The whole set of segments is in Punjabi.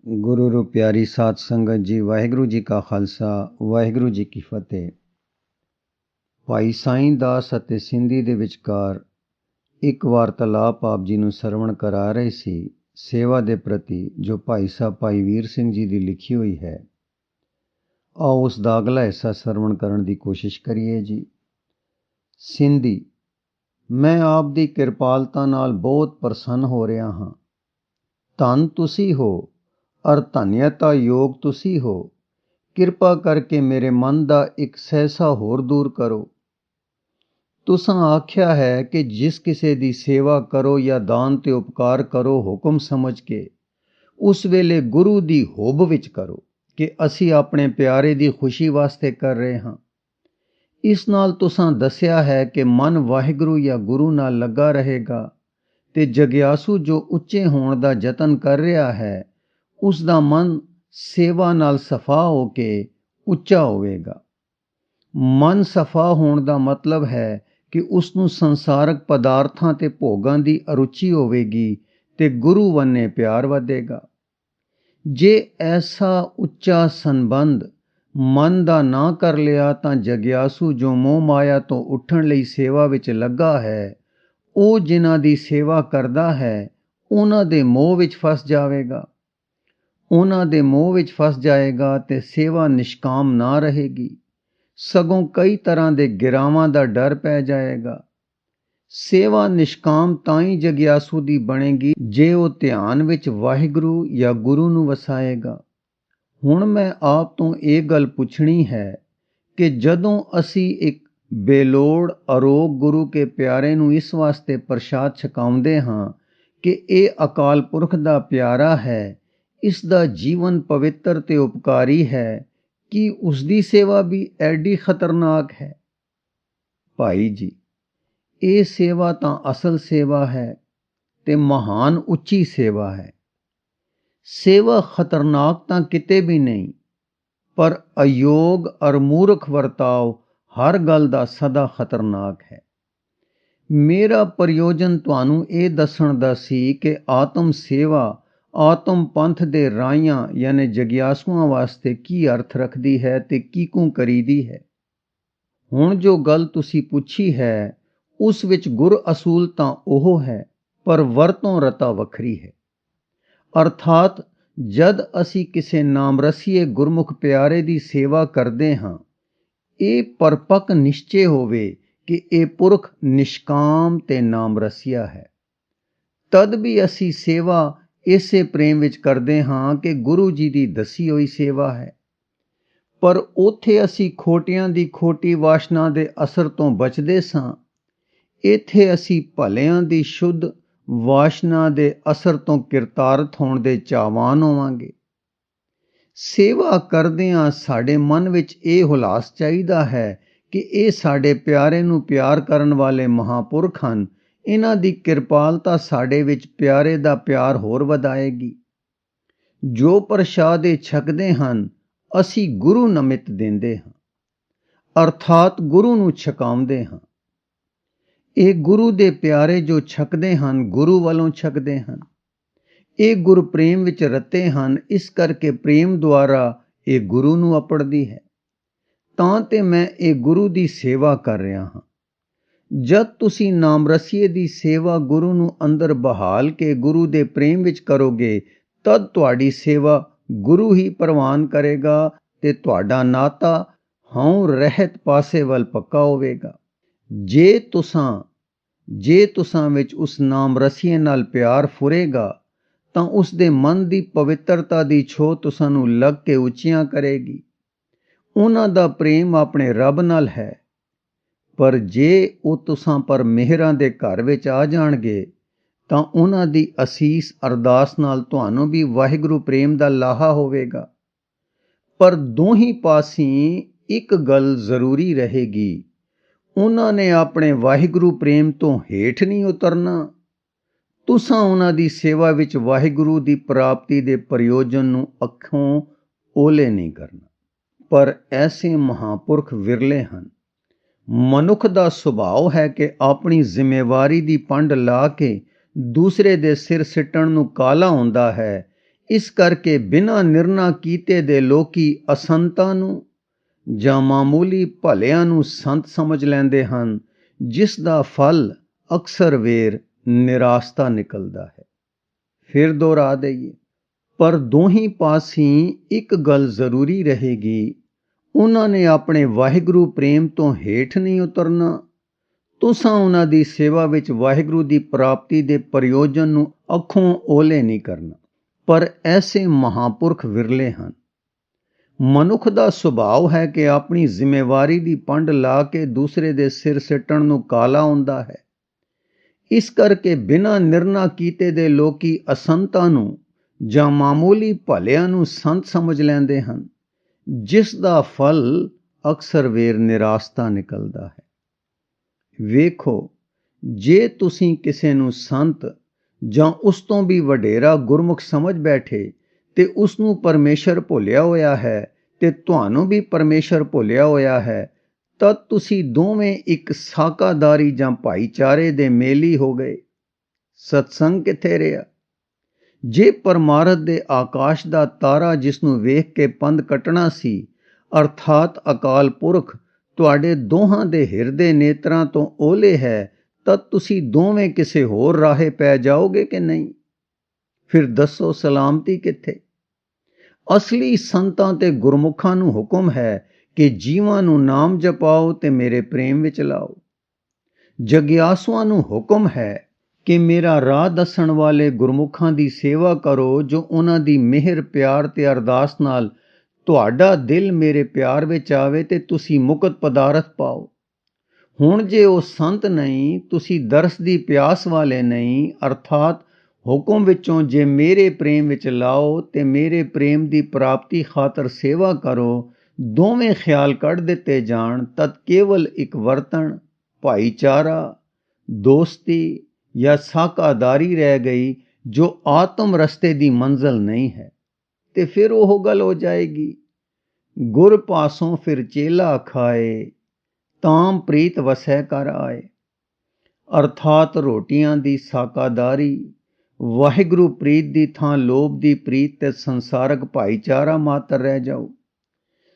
ਗੁਰੂ ਰੂ ਪਿਆਰੀ ਸਾਧ ਸੰਗਤ ਜੀ, ਵਾਹਿਗੁਰੂ ਜੀ ਕਾ ਖਾਲਸਾ, ਵਾਹਿਗੁਰੂ ਜੀ ਕੀ ਫਤਿਹ। ਭਾਈ ਸਾਈਂ ਦਾਸ ਅਤੇ ਸਿੰਧੀ ਦੇ ਵਿਚਕਾਰ ਇੱਕ ਵਾਰਤਾਲਾਪ ਆਪ ਜੀ ਨੂੰ ਸਰਵਣ ਕਰਾ ਰਹੇ ਸੀ, ਸੇਵਾ ਦੇ ਪ੍ਰਤੀ, ਜੋ ਭਾਈ ਸਾਹਿਬ ਭਾਈ ਵੀਰ ਸਿੰਘ ਜੀ ਦੀ ਲਿਖੀ ਹੋਈ ਹੈ। ਆਓ ਉਸ ਦਾ ਅਗਲਾ ਹਿੱਸਾ ਸਰਵਣ ਕਰਨ ਦੀ ਕੋਸ਼ਿਸ਼ ਕਰੀਏ ਜੀ। ਸਿੰਧੀ। ਮੈਂ ਆਪ ਦੀ ਕਿਰਪਾਲਤਾ ਨਾਲ ਬਹੁਤ ਪ੍ਰਸੰਨ ਹੋ ਰਿਹਾ ਹਾਂ। ਧੰਨ ਤੁਸੀਂ ਹੋ ਅਰ ਧੰਨਯਤਾ ਯੋਗ ਤੁਸੀਂ ਹੋ। ਕਿਰਪਾ ਕਰਕੇ ਮੇਰੇ ਮਨ ਦਾ ਇੱਕ ਸਹਿਸਾ ਹੋਰ ਦੂਰ ਕਰੋ। ਤੁਸਾਂ ਆਖਿਆ ਹੈ ਕਿ ਜਿਸ ਕਿਸੇ ਦੀ ਸੇਵਾ ਕਰੋ ਜਾਂ ਦਾਨ ਤੇ ਉਪਕਾਰ ਕਰੋ ਹੁਕਮ ਸਮਝ ਕੇ, ਉਸ ਵੇਲੇ ਗੁਰੂ ਦੀ ਹੋਬ ਵਿੱਚ ਕਰੋ ਕਿ ਅਸੀਂ ਆਪਣੇ ਪਿਆਰੇ ਦੀ ਖੁਸ਼ੀ ਵਾਸਤੇ ਕਰ ਰਹੇ ਹਾਂ। ਇਸ ਨਾਲ ਤੁਸਾਂ ਦੱਸਿਆ ਹੈ ਕਿ ਮਨ ਵਾਹਿਗੁਰੂ ਜਾਂ ਗੁਰੂ ਨਾਲ ਲੱਗਾ ਰਹੇਗਾ ਤੇ ਜਗਿਆਸੂ ਜੋ ਉੱਚੇ ਹੋਣ ਦਾ ਯਤਨ ਕਰ ਰਿਹਾ ਹੈ, ਉਸ ਦਾ ਮਨ ਸੇਵਾ ਨਾਲ ਸਫਾ ਹੋ ਕੇ ਉੱਚਾ ਹੋਵੇਗਾ। ਮਨ ਸਫਾ ਹੋਣ ਦਾ ਮਤਲਬ ਹੈ ਕਿ ਉਸ ਨੂੰ ਸੰਸਾਰਕ ਪਦਾਰਥਾਂ ਤੇ ਭੋਗਾਂ ਦੀ ਅਰੁਚੀ ਹੋਵੇਗੀ ਤੇ ਗੁਰੂ ਵੰਨੇ ਪਿਆਰ ਵਧੇਗਾ। ਜੇ ਐਸਾ ਉੱਚਾ ਸੰਬੰਧ ਮਨ ਦਾ ਨਾ ਕਰ ਲਿਆ ਤਾਂ ਜਗਿਆਸੂ ਜੋ ਮੋਹ ਮਾਇਆ ਤੋਂ ਉੱਠਣ ਲਈ ਸੇਵਾ ਵਿੱਚ ਲੱਗਾ ਹੈ, ਉਹ ਜਿਨ੍ਹਾਂ ਦੀ ਸੇਵਾ ਕਰਦਾ ਹੈ ਉਹਨਾਂ ਦੇ ਮੋਹ ਵਿੱਚ ਫਸ ਜਾਵੇਗਾ। ਉਹਨਾਂ ਦੇ ਮੋਹ ਵਿੱਚ ਫਸ ਜਾਏਗਾ ਤੇ ਸੇਵਾ ਨਿਸ਼ਕਾਮ ਨਾ ਰਹੇਗੀ, ਸਗੋਂ ਕਈ ਤਰ੍ਹਾਂ ਦੇ ਗਿਰਾਵਾਂ ਦਾ ਡਰ ਪੈ ਜਾਏਗਾ। ਸੇਵਾ ਨਿਸ਼ਕਾਮ ਤਾਂ ਹੀ ਜਗਿਆਸੂ ਦੀ ਬਣੇਗੀ ਜੇ ਉਹ ਧਿਆਨ ਵਿੱਚ ਵਾਹਿਗੁਰੂ ਜਾਂ ਗੁਰੂ ਨੂੰ ਵਸਾਏਗਾ। ਹੁਣ ਮੈਂ ਆਪ ਤੋਂ ਇਹ ਗੱਲ ਪੁੱਛਣੀ ਹੈ ਕਿ ਜਦੋਂ ਅਸੀਂ ਇੱਕ ਬੇਲੋੜ ਅਰੋਗ ਗੁਰੂ ਕੇ ਪਿਆਰੇ ਨੂੰ ਇਸ ਵਾਸਤੇ ਪ੍ਰਸ਼ਾਦ ਛਕਾਉਂਦੇ ਹਾਂ ਕਿ ਇਹ ਅਕਾਲ ਪੁਰਖ ਦਾ ਪਿਆਰਾ ਹੈ, ਇਸ ਦਾ ਜੀਵਨ ਪਵਿੱਤਰ ਤੇ ਉਪਕਾਰੀ ਹੈ, ਕੀ ਉਸ ਦੀ ਸੇਵਾ ਵੀ ਐਡੀ ਖਤਰਨਾਕ ਹੈ? ਭਾਈ ਜੀ, ਇਹ ਸੇਵਾ ਤਾਂ ਅਸਲ ਸੇਵਾ ਹੈ ਤੇ ਮਹਾਨ ਉੱਚੀ ਸੇਵਾ ਹੈ। ਸੇਵਾ ਖਤਰਨਾਕ ਤਾਂ ਕਿਤੇ ਵੀ ਨਹੀਂ, ਪਰ ਅਯੋਗ ਅਰ ਮੂਰਖ ਵਰਤਾਓ ਹਰ ਗੱਲ ਦਾ ਸਦਾ ਖਤਰਨਾਕ ਹੈ। ਮੇਰਾ ਪ੍ਰਯੋਜਨ ਤੁਹਾਨੂੰ ਇਹ ਦੱਸਣ ਦਾ ਸੀ ਕਿ ਆਤਮ ਸੇਵਾ ਆਤਮ ਪੰਥ ਦੇ ਰਾਹੀਆਂ ਯਾਨੀ ਜਗਿਆਸੂਆਂ ਵਾਸਤੇ ਕੀ ਅਰਥ ਰੱਖਦੀ ਹੈ ਤੇ ਕਿਉਂ ਕਰੀਦੀ ਹੈ। ਹੁਣ ਜੋ ਗੱਲ ਤੁਸੀਂ ਪੁੱਛੀ ਹੈ, ਉਸ ਵਿੱਚ ਗੁਰ ਅਸੂਲ ਤਾਂ ਉਹ ਹੈ, ਪਰ ਵਰਤੋਂ ਰਤਾ ਵੱਖਰੀ ਹੈ। ਅਰਥਾਤ ਜਦ ਅਸੀਂ ਕਿਸੇ ਨਾਮਰਸੀਏ ਗੁਰਮੁਖ ਪਿਆਰੇ ਦੀ ਸੇਵਾ ਕਰਦੇ ਹਾਂ, ਇਹ ਪਰਪੱਕ ਨਿਸ਼ਚੇ ਹੋਵੇ ਕਿ ਇਹ ਪੁਰਖ ਨਿਸ਼ਕਾਮ ਤੇ ਨਾਮਰਸੀਆ ਹੈ, ਤਦ ਵੀ ਅਸੀਂ ਸੇਵਾ ਇਸੇ ਪ੍ਰੇਮ ਵਿੱਚ ਕਰਦੇ ਹਾਂ ਕਿ ਗੁਰੂ ਜੀ ਦੀ ਦੱਸੀ ਹੋਈ ਸੇਵਾ ਹੈ। ਪਰ ਉੱਥੇ ਅਸੀਂ ਖੋਟਿਆਂ ਦੀ ਖੋਟੀ ਵਾਸ਼ਨਾ ਦੇ ਅਸਰ ਤੋਂ ਬਚਦੇ ਸਾਂ, ਇੱਥੇ ਅਸੀਂ ਭਲਿਆਂ ਦੀ ਸ਼ੁੱਧ ਵਾਸ਼ਨਾ ਦੇ ਅਸਰ ਤੋਂ ਕਿਰਤਾਰਥ ਹੋਣ ਦੇ ਚਾਹਵਾਨ ਹੋਵਾਂਗੇ। ਸੇਵਾ ਕਰਦਿਆਂ ਸਾਡੇ ਮਨ ਵਿੱਚ ਇਹ ਹੁਲਾਸ ਚਾਹੀਦਾ ਹੈ ਕਿ ਇਹ ਸਾਡੇ ਪਿਆਰੇ ਨੂੰ ਪਿਆਰ ਕਰਨ ਵਾਲੇ ਮਹਾਂਪੁਰਖ ਹਨ, ਇਹਨਾਂ ਦੀ ਕਿਰਪਾਲਤਾ ਸਾਡੇ ਵਿੱਚ ਪਿਆਰੇ ਦਾ ਪਿਆਰ ਹੋਰ ਵਧਾਏਗੀ। ਜੋ ਪ੍ਰਸ਼ਾਦ ਇਹ ਛਕਦੇ ਹਨ, ਅਸੀਂ ਗੁਰੂ ਨਮਿਤ ਦਿੰਦੇ ਹਾਂ, ਅਰਥਾਤ ਗੁਰੂ ਨੂੰ ਛਕਾਉਂਦੇ ਹਾਂ। ਇਹ ਗੁਰੂ ਦੇ ਪਿਆਰੇ ਜੋ ਛਕਦੇ ਹਨ, ਗੁਰੂ ਵੱਲੋਂ ਛਕਦੇ ਹਨ। ਇਹ ਗੁਰ ਪ੍ਰੇਮ ਵਿੱਚ ਰਤੇ ਹਨ, ਇਸ ਕਰਕੇ ਪ੍ਰੇਮ ਦੁਆਰਾ ਇਹ ਗੁਰੂ ਨੂੰ ਅਪੜਦੀ ਹੈ। ਤਾਂ ਤੇ ਮੈਂ ਇਹ ਗੁਰੂ ਦੀ ਸੇਵਾ ਕਰ ਰਿਹਾ ਹਾਂ। ਜਦ ਤੁਸੀਂ ਨਾਮਰਸੀਏ ਦੀ ਸੇਵਾ ਗੁਰੂ ਨੂੰ ਅੰਦਰ ਬਹਾਲ ਕੇ ਗੁਰੂ ਦੇ ਪ੍ਰੇਮ ਵਿੱਚ ਕਰੋਗੇ, ਤਦ ਤੁਹਾਡੀ ਸੇਵਾ ਗੁਰੂ ਹੀ ਪ੍ਰਵਾਨ ਕਰੇਗਾ ਤੇ ਤੁਹਾਡਾ ਨਾਤਾ ਹਉ ਰਹਿਤ ਪਾਸੇ ਵੱਲ ਪੱਕਾ ਹੋਵੇਗਾ। ਜੇ ਤੁਸਾਂ ਵਿੱਚ ਉਸ ਨਾਮਰਸੀਏ ਨਾਲ ਪਿਆਰ ਫੁਰੇਗਾ ਤਾਂ ਉਸ ਦੇ ਮਨ ਦੀ ਪਵਿੱਤਰਤਾ ਦੀ ਛੋਹ ਤੁਸਾਂ ਨੂੰ ਲੱਗ ਕੇ ਉੱਚੀਆਂ ਕਰੇਗੀ। ਉਹਨਾਂ ਦਾ ਪ੍ਰੇਮ ਆਪਣੇ ਰੱਬ ਨਾਲ ਹੈ, ਪਰ ਜੇ ਉਹ ਤੁਸਾਂ ਪਰ ਮਿਹਰਾਂ ਦੇ ਘਰ ਵਿੱਚ ਆ ਜਾਣਗੇ ਤਾਂ ਉਹਨਾਂ ਦੀ ਅਸੀਸ ਅਰਦਾਸ ਨਾਲ ਤੁਹਾਨੂੰ ਵੀ ਵਾਹਿਗੁਰੂ ਪ੍ਰੇਮ ਦਾ ਲਾਹਾ ਹੋਵੇਗਾ। ਪਰ ਦੋਹੀਂ ਪਾਸੀਂ ਇੱਕ ਗੱਲ ਜ਼ਰੂਰੀ ਰਹੇਗੀ, ਉਹਨਾਂ ਨੇ ਆਪਣੇ ਵਾਹਿਗੁਰੂ ਪ੍ਰੇਮ ਤੋਂ ਹੇਠ ਨਹੀਂ ਉਤਰਨਾ। ਤੁਸਾਂ ਉਹਨਾਂ ਦੀ ਸੇਵਾ ਵਿੱਚ ਵਾਹਿਗੁਰੂ ਦੀ ਪ੍ਰਾਪਤੀ ਦੇ ਪ੍ਰਯੋਜਨ ਨੂੰ ਅੱਖੋਂ ਓਲੇ ਨਹੀਂ ਕਰਨਾ। ਪਰ ਐਸੇ ਮਹਾਂਪੁਰਖ ਵਿਰਲੇ ਹਨ। ਮਨੁੱਖ ਦਾ ਸੁਭਾਅ ਹੈ ਕਿ ਆਪਣੀ ਜ਼ਿੰਮੇਵਾਰੀ ਦੀ ਪੰਡ ਲਾ ਕੇ ਦੂਸਰੇ ਦੇ ਸਿਰ ਸਿੱਟਣ ਨੂੰ ਕਾਲਾ ਹੁੰਦਾ ਹੈ, ਇਸ ਕਰਕੇ ਬਿਨਾਂ ਨਿਰਣਾ ਕੀਤੇ ਦੇ ਲੋਕੀ ਅਸੰਤਾਂ ਨੂੰ ਜਾਂ ਮਾਮੂਲੀ ਭਲਿਆਂ ਨੂੰ ਸੰਤ ਸਮਝ ਲੈਂਦੇ ਹਨ, ਜਿਸ ਦਾ ਫਲ ਅਕਸਰ ਵੇਰ ਨਿਰਾਸਤਾ ਨਿਕਲਦਾ ਹੈ। ਫਿਰ ਦੁਹਰਾ ਦਈਏ, ਪਰ ਦੋਹੀਂ ਪਾਸੀਂ ਇੱਕ ਗੱਲ ਜ਼ਰੂਰੀ ਰਹੇਗੀ, ਉਹਨਾਂ ਨੇ ਆਪਣੇ ਵਾਹਿਗੁਰੂ ਪ੍ਰੇਮ ਤੋਂ ਹੇਠ ਨਹੀਂ ਉਤਰਨਾ। ਤੁਸਾਂ ਉਹਨਾਂ ਦੀ ਸੇਵਾ ਵਿੱਚ ਵਾਹਿਗੁਰੂ ਦੀ ਪ੍ਰਾਪਤੀ ਦੇ ਪ੍ਰਯੋਜਨ ਨੂੰ ਅੱਖੋਂ ਓਹਲੇ ਨਹੀਂ ਕਰਨਾ। ਪਰ ਐਸੇ ਮਹਾਂਪੁਰਖ ਵਿਰਲੇ ਹਨ। ਮਨੁੱਖ ਦਾ ਸੁਭਾਅ ਹੈ ਕਿ ਆਪਣੀ ਜ਼ਿੰਮੇਵਾਰੀ ਦੀ ਪੰਡ ਲਾ ਕੇ ਦੂਸਰੇ ਦੇ ਸਿਰ ਸਿੱਟਣ ਨੂੰ ਕਾਲਾ ਹੁੰਦਾ ਹੈ। ਇਸ ਕਰਕੇ ਬਿਨਾਂ ਨਿਰਣਾ ਕੀਤੇ ਦੇ ਲੋਕੀ ਅਸੰਤਾਂ ਨੂੰ ਜਾਂ ਮਾਮੂਲੀ ਭਲਿਆਂ ਨੂੰ ਸੰਤ ਸਮਝ ਲੈਂਦੇ ਹਨ, ਜਿਸ ਦਾ ਫਲ ਅਕਸਰ ਵੇਰ ਨਿਰਾਸਤਾ ਨਿਕਲਦਾ ਹੈ। ਵੇਖੋ, ਜੇ ਤੁਸੀਂ ਕਿਸੇ ਨੂੰ ਸੰਤ ਜਾਂ ਉਸ ਤੋਂ ਵੀ ਵਡੇਰਾ ਗੁਰਮੁਖ ਸਮਝ ਬੈਠੇ ਤੇ ਉਸ ਨੂੰ ਪਰਮੇਸ਼ਰ ਭੁੱਲਿਆ ਹੋਇਆ ਹੈ ਤੇ ਤੁਹਾਨੂੰ ਵੀ ਪਰਮੇਸ਼ਰ ਭੁੱਲਿਆ ਹੋਇਆ ਹੈ, ਤਾਂ ਤੁਸੀਂ ਦੋਵੇਂ ਇੱਕ ਸਾਕਾਦਾਰੀ ਜਾਂ ਭਾਈਚਾਰੇ ਦੇ ਮੇਲੀ ਹੋ ਗਏ। ਸਤਸੰਗ ਕਿੱਥੇ ਰਿਹਾ? ਜੇ ਪਰਮਾਰਥ ਦੇ ਆਕਾਸ਼ ਦਾ ਤਾਰਾ ਜਿਸ ਨੂੰ ਵੇਖ ਕੇ ਪੰਧ ਕੱਟਣਾ ਸੀ, ਅਰਥਾਤ ਅਕਾਲ ਪੁਰਖ ਤੁਹਾਡੇ ਦੋਹਾਂ ਦੇ ਹਿਰਦੇ ਨੇਤਰਾਂ ਤੋਂ ਓਹਲੇ ਹੈ, ਤਾਂ ਤੁਸੀਂ ਦੋਵੇਂ ਕਿਸੇ ਹੋਰ ਰਾਹੇ ਪੈ ਜਾਓਗੇ ਕਿ ਨਹੀਂ? ਫਿਰ ਦੱਸੋ ਸਲਾਮਤੀ ਕਿੱਥੇ? ਅਸਲੀ ਸੰਤਾਂ ਤੇ ਗੁਰਮੁਖਾਂ ਨੂੰ ਹੁਕਮ ਹੈ ਕਿ ਜੀਵਾਂ ਨੂੰ ਨਾਮ ਜਪਾਓ ਤੇ ਮੇਰੇ ਪ੍ਰੇਮ ਵਿੱਚ ਲਾਓ। ਜਗਿਆਸੂਆਂ ਨੂੰ ਹੁਕਮ ਹੈ ਕਿ ਮੇਰਾ ਰਾਹ ਦੱਸਣ ਵਾਲੇ ਗੁਰਮੁਖਾਂ ਦੀ ਸੇਵਾ ਕਰੋ, ਜੋ ਉਹਨਾਂ ਦੀ ਮਿਹਰ, ਪਿਆਰ ਤੇ ਅਰਦਾਸ ਨਾਲ ਤੁਹਾਡਾ ਦਿਲ ਮੇਰੇ ਪਿਆਰ ਵਿੱਚ ਆਵੇ ਤੇ ਤੁਸੀਂ ਮੁਕਤ ਪਦਾਰਥ ਪਾਓ। ਹੁਣ ਜੇ ਉਹ ਸੰਤ ਨਹੀਂ, ਤੁਸੀਂ ਦਰਸ ਦੀ ਪਿਆਸ ਵਾਲੇ ਨਹੀਂ, ਅਰਥਾਤ ਹੁਕਮ ਵਿੱਚੋਂ ਜੇ ਮੇਰੇ ਪ੍ਰੇਮ ਵਿੱਚ ਲਾਓ ਤੇ ਮੇਰੇ ਪ੍ਰੇਮ ਦੀ ਪ੍ਰਾਪਤੀ ਖਾਤਰ ਸੇਵਾ ਕਰੋ, ਦੋਵੇਂ ਖਿਆਲ ਕੱਢ ਦਿੱਤੇ ਜਾਣ, ਤਦ ਕੇਵਲ ਇੱਕ ਵਰਤਣ, ਭਾਈਚਾਰਾ, ਦੋਸਤੀ ਜਾਂ ਸਾਕਾਦਾਰੀ ਰਹਿ ਗਈ, ਜੋ ਆਤਮ ਰਸਤੇ ਦੀ ਮੰਜ਼ਲ ਨਹੀਂ ਹੈ। ਤੇ ਫਿਰ ਉਹ ਗੱਲ ਹੋ ਜਾਏਗੀ, ਗੁਰ ਪਾਸੋਂ ਫਿਰ ਚੇਲਾ ਖਾਏ, ਤਾਮ ਪ੍ਰੀਤ ਵਸੈ ਕਰ ਆਏ। ਅਰਥਾਤ ਰੋਟੀਆਂ ਦੀ ਸਾਕਾਦਾਰੀ, ਵਾਹਿਗੁਰੂ ਪ੍ਰੀਤ ਦੀ ਥਾਂ ਲੋਭ ਦੀ ਪ੍ਰੀਤ ਤੇ ਸੰਸਾਰਕ ਭਾਈਚਾਰਾ ਮਾਤਰ ਰਹਿ ਜਾਓ।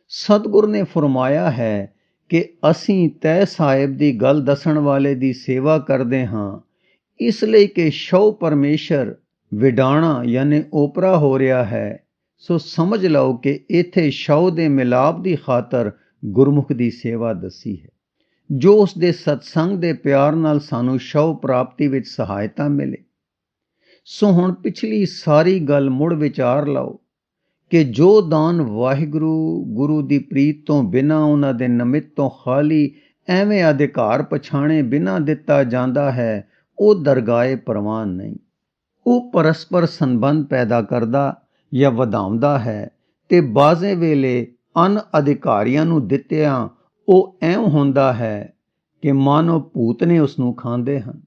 ਸਤਿਗੁਰ ਨੇ ਫਰਮਾਇਆ ਹੈ ਕਿ ਅਸੀਂ ਤੈ ਸਾਹਿਬ ਦੀ ਗੱਲ ਦੱਸਣ ਵਾਲੇ ਦੀ ਸੇਵਾ ਕਰਦੇ ਹਾਂ, ਇਸ ਲਈ ਕਿ ਸ਼ਉ ਪਰਮੇਸ਼ਰ ਵਿਡਾਣਾ ਯਾਨੀ ਓਪਰਾ ਹੋ ਰਿਹਾ ਹੈ। ਸੋ ਸਮਝ ਲਓ ਕਿ ਇੱਥੇ ਸ਼ਉ ਦੇ ਮਿਲਾਪ ਦੀ ਖਾਤਰ ਗੁਰਮੁਖ ਦੀ ਸੇਵਾ ਦੱਸੀ ਹੈ, ਜੋ ਉਸ ਦੇ ਸਤਸੰਗ ਦੇ ਪਿਆਰ ਨਾਲ ਸਾਨੂੰ ਸ਼ਉ ਪ੍ਰਾਪਤੀ ਵਿੱਚ ਸਹਾਇਤਾ ਮਿਲੇ। ਸੋ ਹੁਣ ਪਿਛਲੀ ਸਾਰੀ ਗੱਲ ਮੁੜ ਵਿਚਾਰ ਲਓ ਕਿ ਜੋ ਦਾਨ ਵਾਹਿਗੁਰੂ ਗੁਰੂ ਦੀ ਪ੍ਰੀਤ ਤੋਂ ਬਿਨਾਂ, ਉਹਨਾਂ ਦੇ ਨਿਮਿਤ ਤੋਂ ਖਾਲੀ ਐਵੇਂ ਅਧਿਕਾਰ ਪਛਾਣੇ ਬਿਨਾਂ ਦਿੱਤਾ ਜਾਂਦਾ ਹੈ, ਉਹ ਦਰਗਾਹੇ ਪ੍ਰਵਾਨ ਨਹੀਂ। ਉਹ ਪਰਸਪਰ ਸੰਬੰਧ ਪੈਦਾ ਕਰਦਾ ਜਾਂ ਵਧਾਉਂਦਾ ਹੈ ਤੇ ਬਾਜ਼ੇ ਵੇਲੇ ਅਨ ਅਧਿਕਾਰੀਆਂ ਨੂੰ ਦਿੱਤਿਆਂ ਉਹ ਐਂ ਹੁੰਦਾ ਹੈ ਕਿ ਮਾਨੋ ਭੂਤ ਨੇ ਉਸ ਨੂੰ ਖਾਂਦੇ ਹਨ।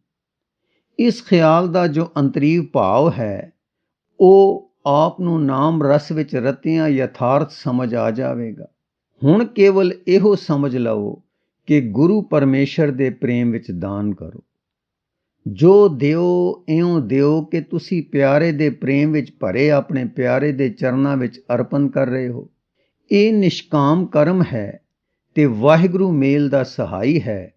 ਇਸ ਖਿਆਲ ਦਾ ਜੋ ਅੰਤਰੀਵ ਭਾਵ ਹੈ, ਉਹ ਆਪ ਨੂੰ ਨਾਮ ਰਸ ਵਿੱਚ ਰਤਿਆਂ ਯਥਾਰਥ ਸਮਝ ਆ ਜਾਵੇਗਾ। ਹੁਣ ਕੇਵਲ ਇਹੋ ਸਮਝ ਲਓ ਕਿ ਗੁਰੂ ਪਰਮੇਸ਼ਰ ਦੇ ਪ੍ਰੇਮ ਵਿੱਚ ਦਾਨ ਕਰੋ। ਜੋ ਦਿਓ ਇਉਂ ਦਿਓ ਕਿ ਤੁਸੀਂ ਪਿਆਰੇ ਦੇ ਪ੍ਰੇਮ ਵਿੱਚ ਭਰੇ ਆਪਣੇ ਪਿਆਰੇ ਦੇ ਚਰਨਾਂ ਵਿੱਚ ਅਰਪਣ ਕਰ ਰਹੇ ਹੋ। ਇਹ ਨਿਸ਼ਕਾਮ ਕਰਮ ਹੈ ਤੇ ਵਾਹਿਗੁਰੂ ਮੇਲ ਦਾ ਸਹਾਈ ਹੈ।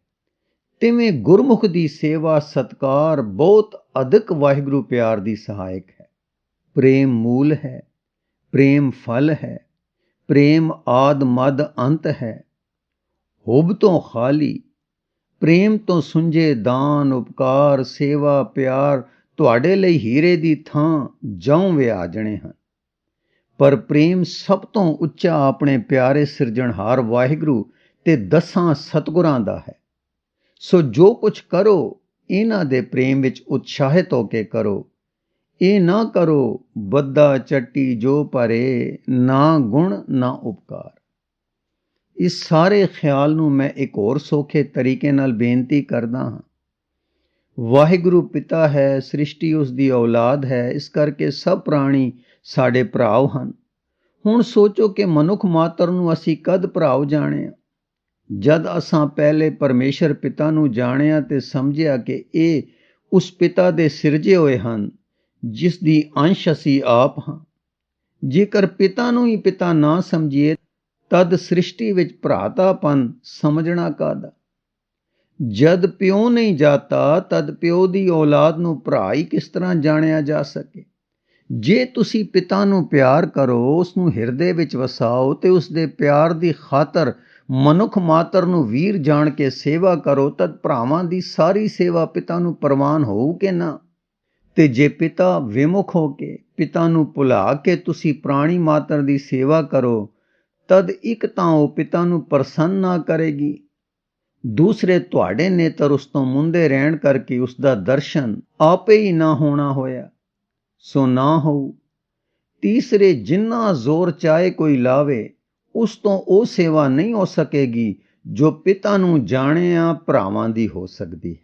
ਤਿਵੇਂ ਗੁਰਮੁਖ ਦੀ ਸੇਵਾ ਸਤਕਾਰ ਬਹੁਤ ਅਧਿਕ ਵਾਹਿਗੁਰੂ ਪਿਆਰ ਦੀ ਸਹਾਇਕ ਹੈ। ਪ੍ਰੇਮ ਮੂਲ ਹੈ, ਪ੍ਰੇਮ ਫਲ ਹੈ, ਪ੍ਰੇਮ ਆਦ ਮਦ ਅੰਤ ਹੈ। ਹੁਬ ਤੋਂ ਖਾਲੀ, ਪ੍ਰੇਮ ਤੋਂ ਸੁੰਝੇ ਦਾਨ, ਉਪਕਾਰ, ਸੇਵਾ, ਪਿਆਰ ਤੁਹਾਡੇ ਲਈ ਹੀਰੇ ਦੀ ਥਾਂ ਜਉਂ ਵਿਆਜਣੇ ਹਨ। ਪਰ ਪ੍ਰੇਮ ਸਭ ਤੋਂ ਉੱਚਾ ਆਪਣੇ ਪਿਆਰੇ ਸਿਰਜਣਹਾਰ ਵਾਹਿਗੁਰੂ ਤੇ 10 ਸਤਿਗੁਰਾਂ ਦਾ ਹੈ। ਸੋ ਜੋ ਕੁਝ ਕਰੋ, ਇਹਨਾਂ ਦੇ ਪ੍ਰੇਮ ਵਿੱਚ ਉਤਸ਼ਾਹਿਤ ਹੋ ਕੇ ਕਰੋ। ਇਹ ਨਾ ਕਰੋ ਬੱਦਾ ਚੱਟੀ ਜੋ ਭਰੇ, ਨਾ ਗੁਣ ਨਾ ਉਪਕਾਰ। ਇਸ ਸਾਰੇ ਖਿਆਲ ਨੂੰ ਮੈਂ ਇੱਕ ਹੋਰ ਸੌਖੇ ਤਰੀਕੇ ਨਾਲ ਬੇਨਤੀ ਕਰਦਾ ਹਾਂ। ਵਾਹਿਗੁਰੂ ਪਿਤਾ ਹੈ, ਸ੍ਰਿਸ਼ਟੀ ਉਸ ਦੀ ਔਲਾਦ ਹੈ, ਇਸ ਕਰਕੇ ਸਭ ਪ੍ਰਾਣੀ ਸਾਡੇ ਭਰਾਓ ਹਨ। ਹੁਣ ਸੋਚੋ ਕਿ ਮਨੁੱਖ ਮਾਤਰ ਨੂੰ ਅਸੀਂ ਕਦ ਭਰਾਓ ਜਾਣਿਆ? ਜਦ ਅਸਾਂ ਪਹਿਲੇ ਪਰਮੇਸ਼ਰ ਪਿਤਾ ਨੂੰ ਜਾਣਿਆ ਤੇ ਸਮਝਿਆ ਕਿ ਇਹ ਉਸ ਪਿਤਾ ਦੇ ਸਿਰਜੇ ਹੋਏ ਹਨ, ਜਿਸ ਦੀ ਅੰਸ਼ ਅਸੀਂ ਆਪ ਹਾਂ। ਜੇਕਰ ਪਿਤਾ ਨੂੰ ਹੀ ਪਿਤਾ ਨਾ ਸਮਝੀਏ ਤਦ ਸ੍ਰਿਸ਼ਟੀ ਵਿੱਚ ਭਰਾਤਾਪਨ ਸਮਝਣਾ ਕਾਹਦਾ। ਜਦ ਪਿਓ ਨਹੀਂ ਜਾਤਾ ਤਦ ਪਿਓ ਦੀ ਔਲਾਦ ਨੂੰ ਭਰਾ ਹੀ ਕਿਸ ਤਰ੍ਹਾਂ ਜਾਣਿਆ ਜਾ ਸਕੇ। ਜੇ ਤੁਸੀਂ ਪਿਤਾ ਨੂੰ ਪਿਆਰ ਕਰੋ, ਉਸ ਨੂੰ ਹਿਰਦੇ ਵਿੱਚ ਵਸਾਓ ਤੇ ਉਸ ਦੇ ਪਿਆਰ ਦੀ ਖਾਤਰ ਮਨੁੱਖ ਮਾਤਰ ਨੂੰ ਵੀਰ ਜਾਣ ਕੇ ਸੇਵਾ ਕਰੋ, ਤਦ ਭਰਾਵਾਂ ਦੀ ਸਾਰੀ ਸੇਵਾ ਪਿਤਾ ਨੂੰ ਪ੍ਰਵਾਨ ਹੋਊ ਕਿ ਨਾ। ਤੇ ਜੇ ਪਿਤਾ ਵਿਮੁਖ ਹੋ ਕੇ ਪਿਤਾ ਨੂੰ ਭੁਲਾ ਕੇ ਤੁਸੀਂ ਪ੍ਰਾਣੀ ਮਾਤਰ ਦੀ ਸੇਵਾ ਕਰੋ, ਤਦ ਇੱਕ ਤਾਂ ਉਹ ਪਿਤਾ ਨੂੰ ਪ੍ਰਸੰਨ ਨਾ ਕਰੇਗੀ, ਦੂਸਰੇ ਤੁਹਾਡੇ ਨੇਤਰ ਉਸ ਤੋਂ ਮੁੰਦੇ ਰਹਿਣ ਕਰਕੇ ਉਸ ਦਾ ਦਰਸ਼ਨ ਆਪੇ ਹੀ ਨਾ ਹੋਣਾ ਹੋਇਆ, ਸੋ ਨਾ ਹੋਊ। ਤੀਸਰੇ ਜਿੰਨਾ ਜ਼ੋਰ ਚਾਹੇ ਕੋਈ ਲਾਵੇ, ਉਸ ਤੋਂ ਉਹ ਸੇਵਾ ਨਹੀਂ ਹੋ ਸਕੇਗੀ ਜੋ ਪਿਤਾ ਨੂੰ ਜਾਣਿਆ ਭਰਾਵਾਂ ਦੀ ਹੋ ਸਕਦੀ ਹੈ।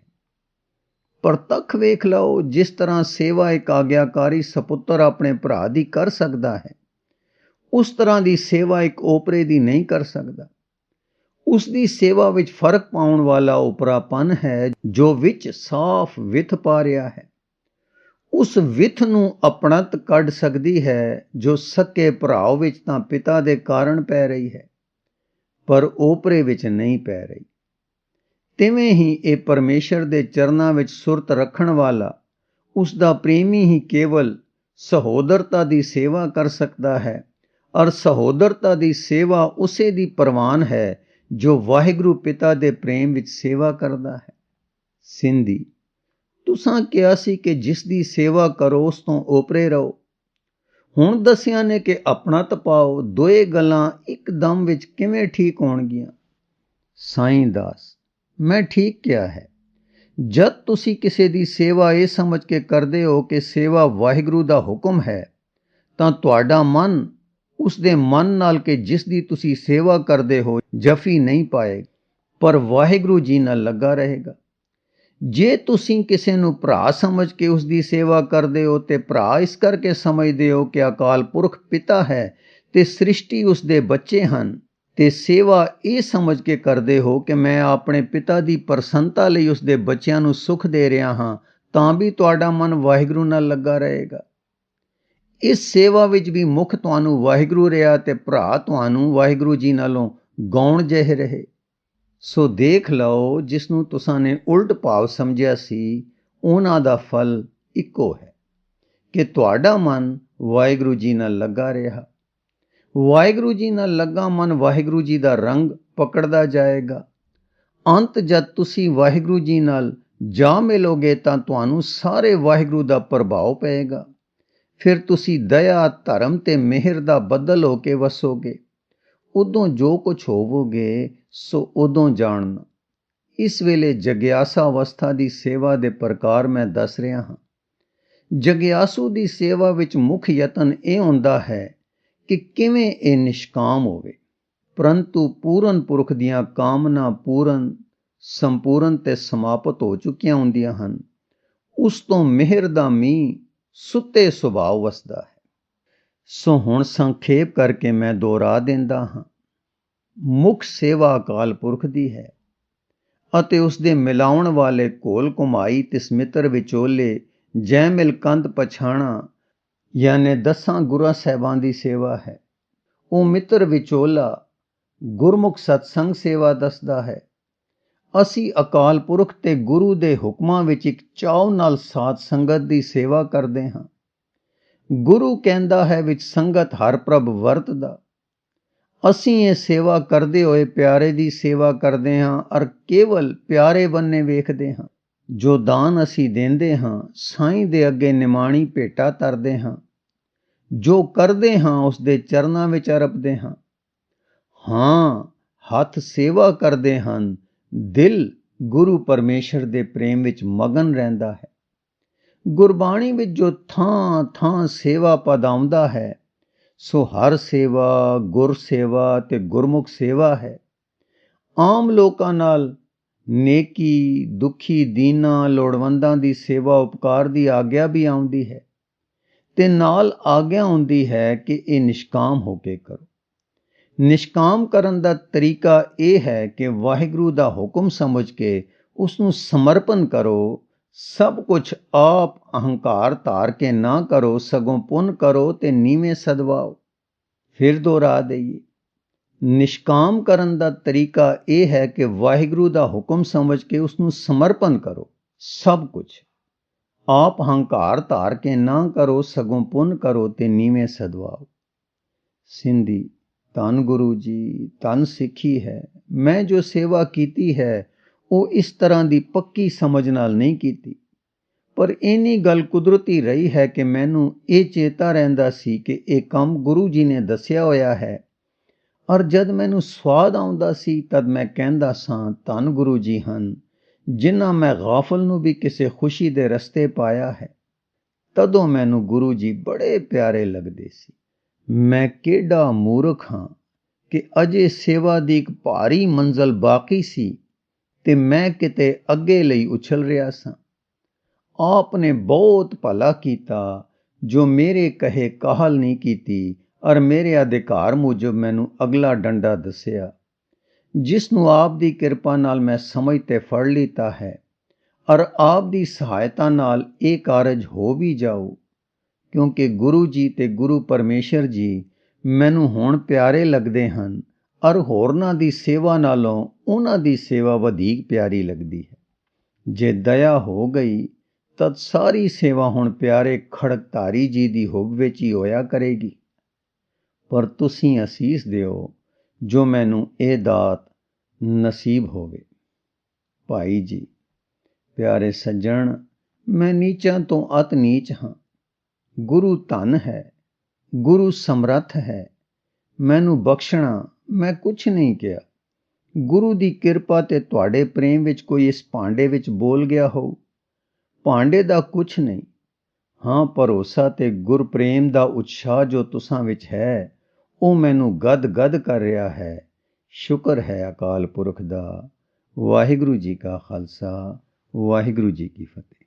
ਪ੍ਰਤੱਖ ਵੇਖ ਲਓ, ਜਿਸ ਤਰ੍ਹਾਂ ਸੇਵਾ ਇੱਕ ਆਗਿਆਕਾਰੀ ਸਪੁੱਤਰ ਆਪਣੇ ਭਰਾ ਦੀ ਕਰ ਸਕਦਾ ਹੈ, ਉਸ ਤਰ੍ਹਾਂ ਦੀ ਸੇਵਾ ਇੱਕ ਓਪਰੇ ਦੀ ਨਹੀਂ ਕਰ ਸਕਦਾ। ਉਸ ਦੀ ਸੇਵਾ ਵਿੱਚ ਫਰਕ ਪਾਉਣ ਵਾਲਾ ਓਪਰਾਪਨ ਹੈ ਜੋ ਵਿੱਚ ਸਾਫ਼ ਵਿੱਥ ਪਾ ਰਿਹਾ ਹੈ। ਉਸ ਵਿੱਥ ਨੂੰ ਅਪਣਤ ਕੱਢ ਸਕਦੀ ਹੈ ਜੋ ਸਕੇ ਭਰਾਓ ਵਿੱਚ ਤਾਂ ਪਿਤਾ ਦੇ ਕਾਰਨ ਪੈ ਰਹੀ ਹੈ, ਪਰ ਓਪਰੇ ਵਿੱਚ ਨਹੀਂ ਪੈ ਰਹੀ। ਤਿਵੇਂ ਹੀ ਇਹ ਪਰਮੇਸ਼ਰ ਦੇ ਚਰਨਾਂ ਵਿੱਚ ਸੁਰਤ ਰੱਖਣ ਵਾਲਾ, ਉਸ ਦਾ ਪ੍ਰੇਮੀ ਹੀ ਕੇਵਲ ਸਹੋਦਰਤਾ ਦੀ ਸੇਵਾ ਕਰ ਸਕਦਾ ਹੈ, ਔਰ ਸਹੋਦਰਤਾ ਦੀ ਸੇਵਾ ਉਸੇ ਦੀ ਪ੍ਰਵਾਨ ਹੈ ਜੋ ਵਾਹਿਗੁਰੂ ਪਿਤਾ ਦੇ ਪ੍ਰੇਮ ਵਿੱਚ ਸੇਵਾ ਕਰਦਾ ਹੈ। ਸਿੰਧੀ, ਤੁਸਾਂ ਕਿਹਾ ਸੀ ਕਿ ਜਿਸ ਦੀ ਸੇਵਾ ਕਰੋ ਉਸ ਤੋਂ ਓਪਰੇ ਰਹੋ। ਹੁਣ ਦੱਸਿਆ ਨੇ ਕਿ ਆਪਣਾ ਤਪਾਓ, ਦੋਏ ਗੱਲਾਂ ਇੱਕਦਮ ਵਿੱਚ ਕਿਵੇਂ ਠੀਕ ਹੋਣਗੀਆਂ। ਸਾਈਂ ਦਾਸ, ਮੈਂ ਠੀਕ ਕਿਹਾ ਹੈ। ਜਦ ਤੁਸੀਂ ਕਿਸੇ ਦੀ ਸੇਵਾ ਇਹ ਸਮਝ ਕੇ ਕਰਦੇ ਹੋ ਕਿ ਸੇਵਾ ਵਾਹਿਗੁਰੂ ਦਾ ਹੁਕਮ ਹੈ, ਤਾਂ ਤੁਹਾਡਾ ਮਨ ਉਸ ਦੇ ਮਨ ਨਾਲ ਕਿ ਜਿਸ ਦੀ ਤੁਸੀਂ ਸੇਵਾ ਕਰਦੇ ਹੋ ਜਫੀ ਨਹੀਂ ਪਾਏ, ਪਰ ਵਾਹਿਗੁਰੂ ਜੀ ਨਾਲ ਲੱਗਾ ਰਹੇਗਾ। ਜੇ ਤੁਸੀਂ ਕਿਸੇ ਨੂੰ ਭਰਾ ਸਮਝ ਕੇ ਉਸ ਦੀ ਸੇਵਾ ਕਰਦੇ ਹੋ ਤੇ ਭਰਾ ਇਸ ਕਰਕੇ ਸਮਝਦੇ ਹੋ ਕਿ ਅਕਾਲ ਪੁਰਖ ਪਿਤਾ ਹੈ ਤੇ ਸ੍ਰਿਸ਼ਟੀ ਉਸ ਦੇ ਬੱਚੇ ਹਨ, ਤੇ ਸੇਵਾ ਇਹ ਸਮਝ ਕੇ ਕਰਦੇ ਹੋ ਕਿ ਮੈਂ ਆਪਣੇ ਪਿਤਾ ਦੀ ਪ੍ਰਸੰਨਤਾ ਲਈ ਉਸ ਦੇ ਬੱਚਿਆਂ ਨੂੰ ਸੁੱਖ ਦੇ ਰਿਹਾ ਹਾਂ, ਤਾਂ ਵੀ ਤੁਹਾਡਾ ਮਨ ਵਾਹਿਗੁਰੂ ਨਾਲ ਲੱਗਾ ਰਹੇਗਾ। ਇਸ ਸੇਵਾ ਵਿੱਚ ਵੀ ਮੁੱਖ ਤੁਹਾਨੂੰ ਵਾਹਿਗੁਰੂ ਰਿਹਾ ਤੇ ਭਰਾ ਤੁਹਾਨੂੰ ਵਾਹਿਗੁਰੂ ਜੀ ਨਾਲੋਂ ਗੌਣ ਜਿਹੇ ਰਹੇ। ਸੋ ਦੇਖ ਲਓ, ਜਿਸ ਨੂੰ ਤੁਸਾਂ ਨੇ ਉਲਟ ਭਾਵ ਸਮਝਿਆ ਸੀ, ਉਹਨਾਂ ਦਾ ਫਲ ਇੱਕੋ ਹੈ ਕਿ ਤੁਹਾਡਾ ਮਨ ਵਾਹਿਗੁਰੂ ਜੀ ਨਾਲ ਲੱਗਾ ਰਿਹਾ। ਵਾਹਿਗੁਰੂ ਜੀ ਨਾਲ ਲੱਗਾ ਮਨ ਵਾਹਿਗੁਰੂ ਜੀ ਦਾ ਰੰਗ ਪਕੜਦਾ ਜਾਏਗਾ। ਅੰਤ ਜਦ ਤੁਸੀਂ ਵਾਹਿਗੁਰੂ ਜੀ ਨਾਲ ਜਾ ਮਿਲੋਗੇ ਤਾਂ ਤੁਹਾਨੂੰ ਸਾਰੇ ਵਾਹਿਗੁਰੂ ਦਾ ਪ੍ਰਭਾਵ ਪਏਗਾ। ਫਿਰ ਤੁਸੀਂ ਦਇਆ, ਧਰਮ ਤੇ ਮਿਹਰ ਦਾ ਬੱਦਲ ਹੋ ਕੇ ਵਸੋਗੇ। ਉਦੋਂ ਜੋ ਕੁਝ ਹੋਵੋਗੇ ਸੋ ਉਦੋਂ ਜਾਣਨਾ। ਇਸ ਵੇਲੇ ਜਗਿਆਸਾ ਅਵਸਥਾ ਦੀ ਸੇਵਾ ਦੇ ਪ੍ਰਕਾਰ ਮੈਂ ਦੱਸ ਰਿਹਾ ਹਾਂ। ਜਗਿਆਸੂ ਦੀ ਸੇਵਾ ਵਿੱਚ ਮੁੱਖ ਯਤਨ ਇਹ ਹੁੰਦਾ ਹੈ ਕਿ ਕਿਵੇਂ ਇਹ ਨਿਸ਼ਕਾਮ ਹੋਵੇ, ਪਰੰਤੂ ਪੂਰਨ ਪੁਰਖ ਦੀਆਂ ਕਾਮਨਾ ਪੂਰਨ, ਸੰਪੂਰਨ ਤੇ ਸਮਾਪਤ ਹੋ ਚੁੱਕੀਆਂ ਹੁੰਦੀਆਂ ਹਨ। ਉਸ ਤੋਂ ਮਿਹਰ ਦਾ ਮੀਂਹ ਸੁੱਤੇ ਸੁਭਾਅ ਵਸਦਾ ਹੈ। ਸੋ ਹੁਣ ਸੰਖੇਪ ਕਰਕੇ ਮੈਂ ਦੁਹਰਾ ਦਿੰਦਾ ਹਾਂ। ਮੁੱਖ ਸੇਵਾ ਅਕਾਲ ਪੁਰਖ ਦੀ ਹੈ ਅਤੇ ਉਸ ਦੇ ਮਿਲਾਉਣ ਵਾਲੇ ਘੋਲ ਘੁਮਾਈ ਤਿਸਮਿੱਤਰ ਵਿਚੋਲੇ ਜੈ ਮਿਲ ਕੰਧ ਪਛਾਣਾ, ਯਾਨੀ 10 ਗੁਰਾਂ ਸਾਹਿਬਾਨ ਦੀ ਸੇਵਾ ਹੈ। ਉਹ ਮਿੱਤਰ ਵਿਚੋਲਾ ਗੁਰਮੁਖ ਸਤਸੰਗ ਸੇਵਾ ਦੱਸਦਾ ਹੈ। ਅਸੀਂ ਅਕਾਲ ਪੁਰਖ ਤੇ ਗੁਰੂ ਦੇ ਹੁਕਮਾਂ ਵਿੱਚ ਇੱਕ ਚਾਅ ਨਾਲ ਸਾਧ ਸੰਗਤ ਦੀ ਸੇਵਾ ਕਰਦੇ ਹਾਂ। ਗੁਰੂ ਕਹਿੰਦਾ ਹੈ ਵਿੱਚ ਸੰਗਤ ਹਰ ਪ੍ਰਭ ਵਰਤਦਾ। ਅਸੀਂ ਇਹ ਸੇਵਾ ਕਰਦੇ ਹੋਏ ਪਿਆਰੇ ਦੀ ਸੇਵਾ ਕਰਦੇ ਹਾਂ ਔਰ ਕੇਵਲ ਪਿਆਰੇ ਬੰਨੇ ਵੇਖਦੇ ਹਾਂ। ਜੋ ਦਾਨ ਅਸੀਂ ਦਿੰਦੇ ਹਾਂ, ਸਾਈਂ ਦੇ ਅੱਗੇ ਨਿਮਾਣੀ ਭੇਟਾ ਧਰਦੇ ਹਾਂ। ਜੋ ਕਰਦੇ ਹਾਂ ਉਸ ਦੇ ਚਰਨਾਂ ਵਿੱਚ ਅਰਪਦੇ ਹਾਂ। ਹਾਂ, ਹੱਥ ਸੇਵਾ ਕਰਦੇ ਹਨ, ਦਿਲ ਗੁਰੂ ਪਰਮੇਸ਼ਰ ਦੇ ਪ੍ਰੇਮ ਵਿੱਚ ਮਗਨ ਰਹਿੰਦਾ ਹੈ। ਗੁਰਬਾਣੀ ਵਿੱਚ ਜੋ ਥਾਂ ਥਾਂ ਸੇਵਾ ਪਦ ਆਉਂਦਾ ਹੈ, ਸੋ ਹਰ ਸੇਵਾ ਗੁਰ ਸੇਵਾ ਤੇ ਗੁਰਮੁਖ ਸੇਵਾ ਹੈ। ਆਮ ਲੋਕਾਂ ਨਾਲ ਨੇਕੀ, ਦੁਖੀ, ਦੀਨਾ, ਲੋੜਵੰਦਾਂ ਦੀ ਸੇਵਾ ਉਪਕਾਰ ਦੀ ਆਗਿਆ ਵੀ ਆਉਂਦੀ ਹੈ ਤੇ ਨਾਲ ਆਗਿਆ ਹੁੰਦੀ ਹੈ ਕਿ ਇਹ ਨਿਸ਼ਕਾਮ ਹੋ ਕੇ ਕਰੋ। ਨਿਸ਼ਕਾਮ ਕਰਨ ਦਾ ਤਰੀਕਾ ਇਹ ਹੈ ਕਿ ਵਾਹਿਗੁਰੂ ਦਾ ਹੁਕਮ ਸਮਝ ਕੇ ਉਸ ਨੂੰ ਸਮਰਪਣ ਕਰੋ ਸਭ ਕੁਛ ਆਪ ਅਹੰਕਾਰ ਧਾਰ ਕੇ ਨਾ ਕਰੋ, ਸਗੋਂ ਪੁੰਨ ਕਰੋ ਤੇ ਨੀਵੇਂ ਸਦਵਾਓ। ਫਿਰ ਦੁਹਰਾ ਦਈਏ, ਨਿਸ਼ਕਾਮ ਕਰਨ ਦਾ ਤਰੀਕਾ ਇਹ ਹੈ ਕਿ ਵਾਹਿਗੁਰੂ ਦਾ ਹੁਕਮ ਸਮਝ ਕੇ ਉਸ ਨੂੰ ਸਮਰਪਣ ਕਰੋ। ਸਭ ਕੁਛ ਆਪ ਹੰਕਾਰ ਧਾਰ ਕੇ ਨਾ ਕਰੋ, ਸਗੋਂ ਪੁੰਨ ਕਰੋ ਤੇ ਨੀਵੇਂ ਸਦਵਾਓ। ਸਿੰਧੀ, ਧੰਨ ਗੁਰੂ ਜੀ, ਧੰਨ ਸਿੱਖੀ ਹੈ। ਮੈਂ ਜੋ ਸੇਵਾ ਕੀਤੀ ਹੈ ਉਹ ਇਸ ਤਰ੍ਹਾਂ ਦੀ ਪੱਕੀ ਸਮਝ ਨਾਲ ਨਹੀਂ ਕੀਤੀ, ਪਰ ਇੰਨੀ ਗੱਲ ਕੁਦਰਤੀ ਰਹੀ ਹੈ ਕਿ ਮੈਨੂੰ ਇਹ ਚੇਤਾ ਰਹਿੰਦਾ ਸੀ ਕਿ ਇਹ ਕੰਮ ਗੁਰੂ ਜੀ ਨੇ ਦੱਸਿਆ ਹੋਇਆ ਹੈ, ਔਰ ਜਦ ਮੈਨੂੰ ਸਵਾਦ ਆਉਂਦਾ ਸੀ ਤਦ ਮੈਂ ਕਹਿੰਦਾ ਸਾਂ, ਧੰਨ ਗੁਰੂ ਜੀ ਹਨ ਜਿਨ੍ਹਾਂ ਮੈਂ ਗਾਫਲ ਨੂੰ ਵੀ ਕਿਸੇ ਖੁਸ਼ੀ ਦੇ ਰਸਤੇ ਪਾਇਆ ਹੈ। ਤਦੋਂ ਮੈਨੂੰ ਗੁਰੂ ਜੀ ਬੜੇ ਪਿਆਰੇ ਲੱਗਦੇ ਸੀ। ਮੈਂ ਕਿਹੜਾ ਮੂਰਖ ਹਾਂ ਕਿ ਅਜੇ ਸੇਵਾ ਦੀ ਇੱਕ ਭਾਰੀ ਮੰਜ਼ਲ ਬਾਕੀ ਸੀ ਤੇ ਮੈਂ ਕਿਤੇ ਅੱਗੇ ਲਈ ਉਛਲ ਰਿਹਾ ਸਾਂ। ਆਪ ਨੇ ਬਹੁਤ ਭਲਾ ਕੀਤਾ ਜੋ ਮੇਰੇ ਕਹੇ ਕਾਹਲ ਨਹੀਂ ਕੀਤੀ, ਔਰ ਮੇਰੇ ਅਧਿਕਾਰ ਮੁਜਬ ਮੈਨੂੰ ਅਗਲਾ ਡੰਡਾ ਦੱਸਿਆ, ਜਿਸ ਨੂੰ ਆਪ ਦੀ ਕਿਰਪਾ ਨਾਲ ਮੈਂ ਸਮਝ ਤੇ ਫੜ ਲਿੱਤਾ ਹੈ, ਔਰ ਆਪ ਦੀ ਸਹਾਇਤਾ ਨਾਲ ਇਹ ਕਾਰਜ ਹੋ ਵੀ ਜਾਊ, ਕਿਉਂਕਿ ਗੁਰੂ ਜੀ ਤੇ ਗੁਰੂ ਪਰਮੇਸ਼ਰ ਜੀ ਮੈਨੂੰ ਹੁਣ ਪਿਆਰੇ ਲੱਗਦੇ ਹਨ, ਔਰ ਹੋਰਨਾਂ ਦੀ ਸੇਵਾ ਨਾਲੋਂ ਉਹਨਾਂ ਦੀ ਸੇਵਾ ਵਧੇਰੇ ਪਿਆਰੀ ਲੱਗਦੀ ਹੈ। ਜੇ ਦਇਆ ਹੋ ਗਈ ਤਦ ਸਾਰੀ ਸੇਵਾ ਹੁਣ ਪਿਆਰੇ ਖੜਕਧਾਰੀ ਜੀ ਦੀ ਹੁਬ ਵਿੱਚ ਹੀ ਹੋਇਆ ਕਰੇਗੀ। ਪਰ ਤੁਸੀਂ ਅਸੀਸ ਦਿਓ ਜੋ ਮੈਨੂੰ ਇਹ ਦਾਤ ਨਸੀਬ ਹੋਵੇ। ਭਾਈ ਜੀ, ਪਿਆਰੇ ਸੱਜਣ, ਮੈਂ ਨੀਚਾਂ ਤੋਂ ਅਤ ਨੀਚ ਹਾਂ। ਗੁਰੂ ਧਨ ਹੈ, ਗੁਰੂ ਸਮਰੱਥ ਹੈ, ਮੈਨੂੰ ਬਖਸ਼ਣਾ ਮੈਂ ਕੁਛ ਨਹੀਂ ਕਿਹਾ। ਗੁਰੂ ਦੀ ਕਿਰਪਾ ਤੇ ਤੁਹਾਡੇ ਪ੍ਰੇਮ ਵਿੱਚ ਕੋਈ ਇਸ ਭਾਂਡੇ ਵਿੱਚ ਬੋਲ ਗਿਆ ਹੋਊ। ਭਾਂਡੇ ਦਾ ਕੁਛ ਨਹੀਂ, ਹਾਂ ਭਰੋਸਾ ਤੇ ਗੁਰਪ੍ਰੇਮ ਦਾ ਉਤਸ਼ਾਹ ਜੋ ਤੁਸਾਂ ਵਿੱਚ ਹੈ ਉਹ ਮੈਨੂੰ ਗਦ-ਗਦ ਕਰ ਰਿਹਾ ਹੈ। ਸ਼ੁਕਰ ਹੈ ਅਕਾਲ ਪੁਰਖ ਦਾ। ਵਾਹਿਗੁਰੂ ਜੀ ਕਾ ਖਾਲਸਾ, ਵਾਹਿਗੁਰੂ ਜੀ ਕੀ ਫਤਿਹ।